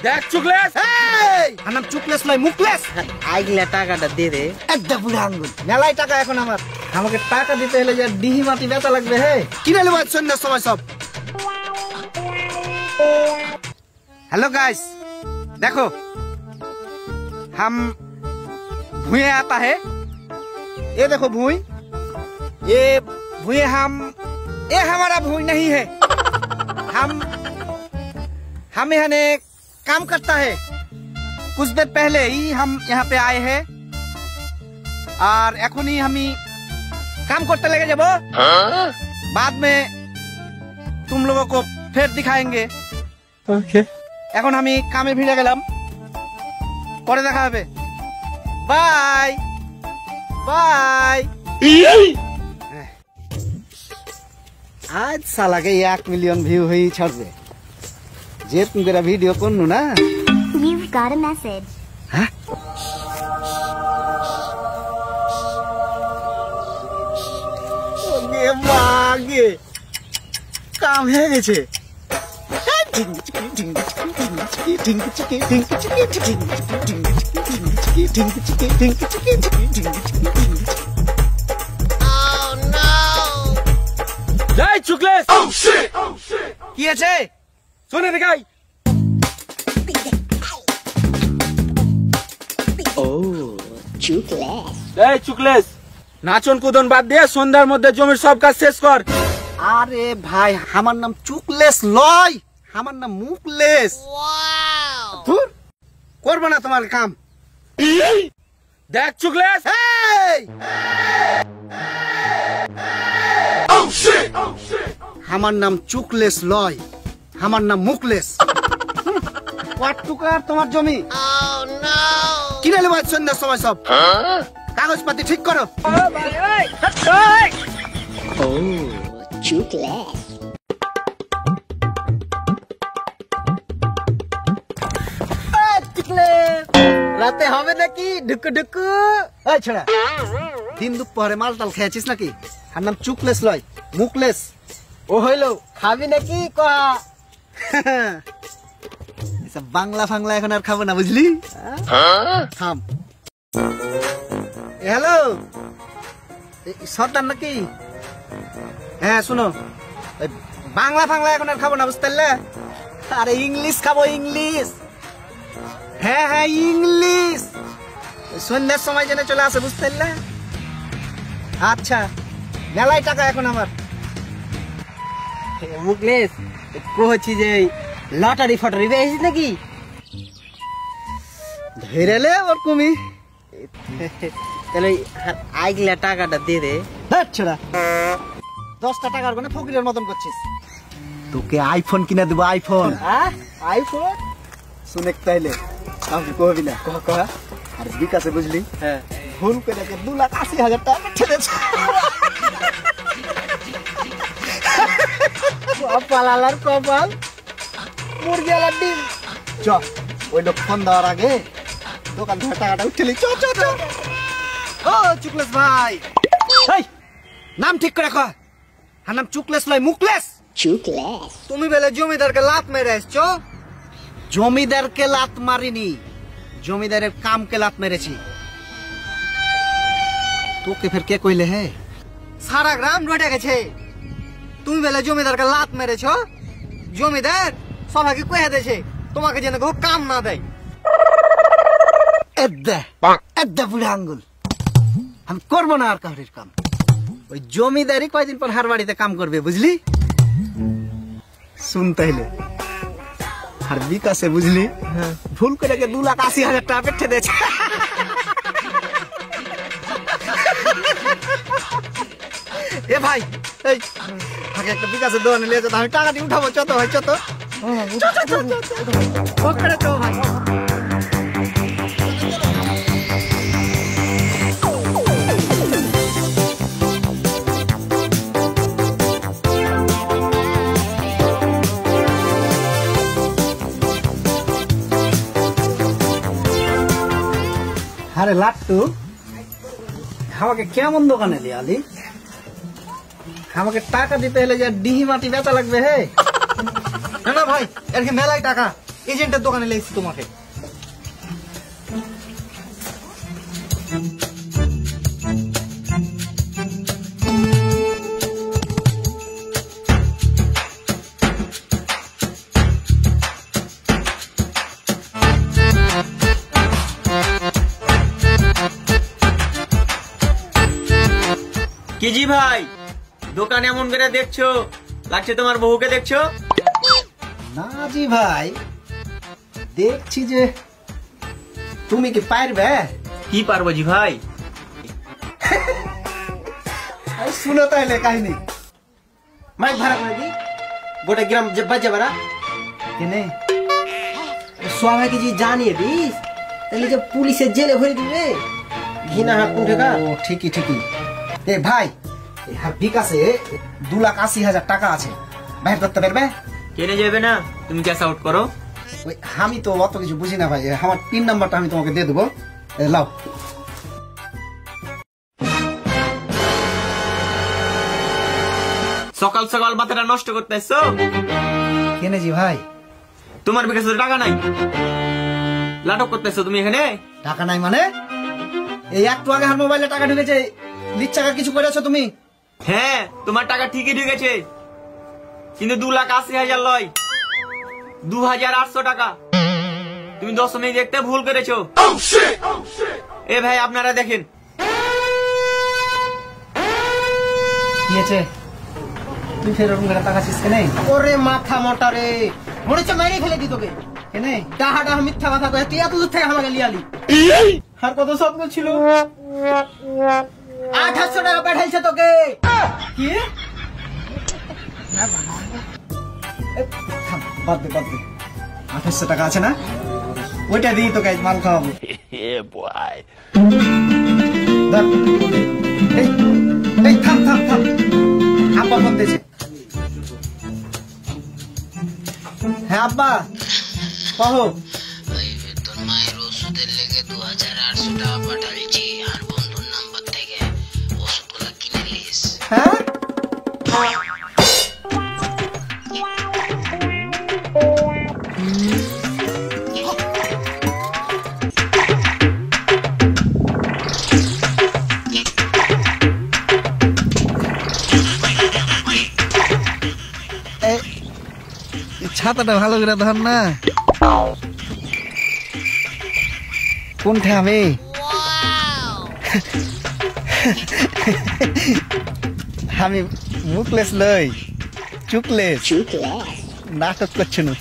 দেখ চুকলেস, আমার নাম চুকলেস নয় মুকলেস। আইগলা টাকাটা দে দে। একদম বুড়া আঙ্গুল, মেলায় টাকা এখন আমার। আমাকে টাকা দিতে হলে যে ডিহি মাটি বেচা লাগবে। হে কিনে নেবো সন্ধ্যার সময় সব। हेलो गाइस, देखो हम भुए आता है, ये देखो भुई, ये भुए हम, ये हमारा भुई नहीं है। हम यहाँ काम करता है। कुछ देर पहले ही हम यहाँ पे आए हैं और एखुनी हम काम करते लगे जब बाद में तुम लोगों को फिर दिखाएंगे। ওকে, এখন আমি কামে ভিড়ে গেলাম, পরে দেখা হবে। Bye bye. আজ সালাকে 1 মিলিয়ন ভিউ হয়ে ছাড়বে। যে তুমি করে ভিডিও করনু না। You've got a message. হ্যাঁ, ওগে মাগে কাম হয়ে গেছে। জয় চুকলেস। কি আছে শোনে দেখাই। এই চুকলেস, নাচন কুদন বাদ দিয়ে সন্ধ্যার মধ্যে জমির সব কাজ শেষ কর। আরে ভাই, আমার নাম চুকলেস লয়, আমার নাম মুকলেস। ধুর, করবো না তোমার কাম। দেখ চুকলেস, আমার নাম চুকলেস লয়, আমার নাম মুকলেস। কতটুকার তোমার জমি? কিনে নেবো সন্ধ্যার সময় সব। কাগজপাতি ঠিক করো। রাতে হবে নাকি ঢুকু ঢুকু? ছেড়া, দিন দুপুরে মাল টাল খেয়েছিস নাকি? আর নাম চুকলেস লয়, মুকলেস। ও হইল, খাবি নাকি? বাংলা ফাংলা এখন আর খাবো না, বুঝলি? থাম। হ্যালো, সর্দার নাকি? হ্যাঁ শুনো, বাংলা ফাংলা এখন আর খাবো না, বুঝতে পারলে? আরে ইংলিশ খাবো, ইংলিশ। হ্যাঁ হ্যাঁ ইংলিশ। সন্ধ্যার সময় জেনে চলে আসে, বুঝতে পারলে? আচ্ছা, মেলায় টাকা এখন আমার। মুকলেস কইছি যে লটারি ফটারি পেয়েছিস নাকি? ধরেলে ওর কুমি। তাহলে আইগলা টাকাটা দে দে। ছেড়া, 10টা টাকার কোনে ফকিরের মতন করছিস। তোকে আইফোন কিনে দেবো, আইফোন। আইফোন? শুনে তাইলে আমি কবি না কহ। আর বিকাশে বুঝলি, হ্যাঁ, ভুল করে 2,80,000 টাকা ঠেলেছে। কপালার কপাল, মুরগি আলার ডিম। চ, ওই লোক ফোন দেওয়ার আগে দোকান থেকে টাকাটা উঠেলি। চ চ চ। ও চুকলেস ভাই, নাম ঠিক করে কহ। আর নাম চুকলেস লয়, মুকলেস। Chukles. তুমি বেলে জমিদারকে লাত মেরে আসছো। জমিদারকে লাত মারিনি, জমিদারের কামকে লাত মেরেছি। তোকে ফের কে কইলে? হে, সারা গ্রাম রটে গেছে তুমি বেলে জমিদারকে লাত মেরেছ। জমিদার সবাইকে কয়ে দিয়েছে তোমাকে যেন কেউ কাম না দেয়। বুড়া আঙ্গুল, আমি করবো না আর কাউরির কাম। ওই জমিদারই কয়দিন পর হার বাড়িতে কাম করবে, বুঝলি? শুন তাইলে, আর বিকাশে বুঝলি, ভুল করে 2,80,000 টাকা পেটে দিয়েছে। এ ভাই, এই আগে একটা বিকাশের দোকানে নিয়ে যেত, আমি টাকাটি উঠাবো। চত ভাই, চত। ভাই, আরে লাট্টু, আমাকে কেমন দোকানে দিয়ালি? আমাকে টাকা দিতে হলে যে ডিহি মাটি বেচা লাগবে। হে না ভাই, এর কি মেলায় টাকা। এজেন্টের দোকানে লেগেছি তোমাকে। কি জি ভাই, দোকান এমন করে দেখছো, লাগছে তোমার বহুকে দেখছো? না জি ভাই, দেখছি যে তুমি কি পারবে। কি পারবো জি ভাই? শুনো তাহলে কাহিনী। মাইক ভাড়া করে দি, গোটা গ্রাম বাজে ভাড়া কেনে সোয়া কি জি জানিয়ে দিস, তাহলে যে পুলিশের জেলে ভরে দিবে। ঘৃণা হাত উঠেগা। ও ঠিকই ঠিকই। এ ভাই, বিকাশে 2,80,000 টাকা আছে, বাইর করতে পারবে? কেনে যাবে না, তুমি ক্যাশ আউট করো। ওই আমি তো অত কিছু বুঝি না ভাই, আমার পিন নাম্বারটা আমি তোমাকে দিয়ে দেবো, লাও। সকাল সকাল মাথাটা নষ্ট করতে এসছো? কেনেছি ভাই? তোমার বিকাশে তো টাকা নাই, নাটক করতেছো তুমি এখানে। টাকা নাই মানে? এই একটু আগে আমার মোবাইলে টাকা ঢুকেছে, লিচ্ছাকা কিছু করেছো তুমি? হ্যাঁ, তোমার টাকা ঠিকই ঢুকেছে, কিন্তু 2,80,000 লয়, 2,800 টাকা। তুমি দশমিক দেখতে ভুল করেছো। এ ভাই আপনারা দেখেন। কি হয়েছে? তুই ফের ওরকম করে টাকা ছিস কেনে? ওরে মাথা মোটা রে, মনে হচ্ছে মেরে ফেলে দি তোকে। কেনে? টাহাটা মিথ্যা কথা কয়ে তুই এত দূর থেকে আমাকে লিয়ালি। আর কত স্বপ্ন ছিল? 800 টাকা পাঠাইছে তোকে। কি? বাদ দে বাদ দে, 2800 টাকা আছে না, ওইটা দিই তোকে মাল খাওয়াবো। ধর। এই, এই থাম থাম থাম, আব্বা ফোন দিয়েছে। হ্যাঁ আব্বা, কহো। তোর মায়ের ওষুধের লেগে 2,800 টাকা পাঠাইছি, আর বন্ধুর নাম্বার থেকে ওষুধগুলো কিনে নিস। হ্যাঁ ছাতাটা ভালো করে ধর না। কোনটা আমি? আমি মুখলেস লই, চুকলেস। নাটক করছো না।